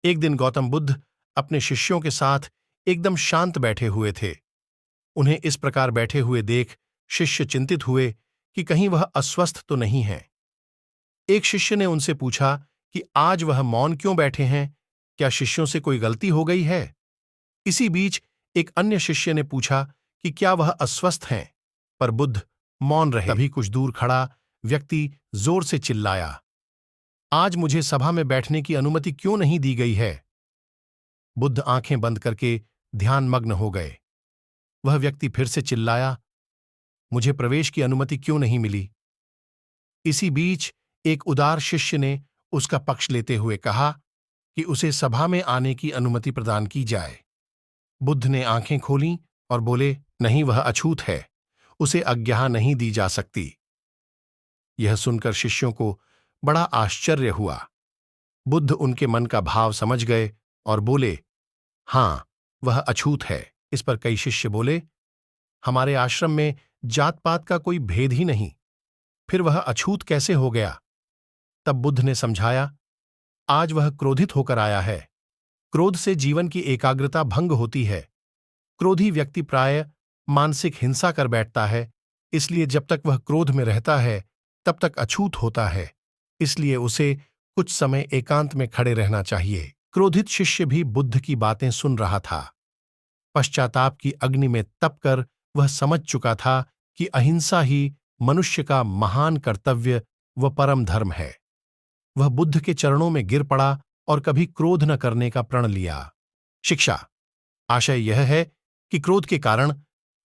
एक दिन गौतम बुद्ध अपने शिष्यों के साथ एकदम शांत बैठे हुए थे। उन्हें इस प्रकार बैठे हुए देख शिष्य चिंतित हुए कि कहीं वह अस्वस्थ तो नहीं है। एक शिष्य ने उनसे पूछा कि आज वह मौन क्यों बैठे हैं, क्या शिष्यों से कोई गलती हो गई है? इसी बीच एक अन्य शिष्य ने पूछा कि क्या वह अस्वस्थ हैं, पर बुद्ध मौन रहे। तभी कुछ दूर खड़ा व्यक्ति जोर से चिल्लाया, आज मुझे सभा में बैठने की अनुमति क्यों नहीं दी गई है? बुद्ध आंखें बंद करके ध्यानमग्न हो गए। वह व्यक्ति फिर से चिल्लाया, मुझे प्रवेश की अनुमति क्यों नहीं मिली? इसी बीच एक उदार शिष्य ने उसका पक्ष लेते हुए कहा कि उसे सभा में आने की अनुमति प्रदान की जाए। बुद्ध ने आंखें खोलीं और बोले, नहीं, वह अछूत है, उसे आज्ञा नहीं दी जा सकती। यह सुनकर शिष्यों को बड़ा आश्चर्य हुआ। बुद्ध उनके मन का भाव समझ गए और बोले, हां, वह अछूत है। इस पर कई शिष्य बोले, हमारे आश्रम में जात पात का कोई भेद ही नहीं, फिर वह अछूत कैसे हो गया? तब बुद्ध ने समझाया, आज वह क्रोधित होकर आया है। क्रोध से जीवन की एकाग्रता भंग होती है। क्रोधी व्यक्ति प्रायः मानसिक हिंसा कर बैठता है, इसलिए जब तक वह क्रोध में रहता है तब तक अछूत होता है। इसलिए उसे कुछ समय एकांत में खड़े रहना चाहिए। क्रोधित शिष्य भी बुद्ध की बातें सुन रहा था। पश्चाताप की अग्नि में तपकर वह समझ चुका था कि अहिंसा ही मनुष्य का महान कर्तव्य व परम धर्म है। वह बुद्ध के चरणों में गिर पड़ा और कभी क्रोध न करने का प्रण लिया। शिक्षा। आशय यह है कि क्रोध के कारण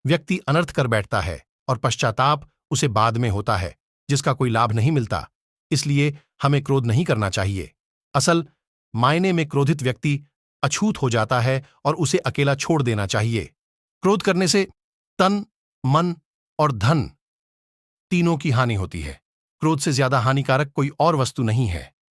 व्यक्ति अनर्थ कर बैठता है और पश्चाताप उसे बाद में होता है, जिसका कोई लाभ नहीं मिलता। इसलिए हमें क्रोध नहीं करना चाहिए। असल मायने में क्रोधित व्यक्ति अछूत हो जाता है और उसे अकेला छोड़ देना चाहिए। क्रोध करने से तन, मन और धन तीनों की हानि होती है। क्रोध से ज्यादा हानिकारक कोई और वस्तु नहीं है।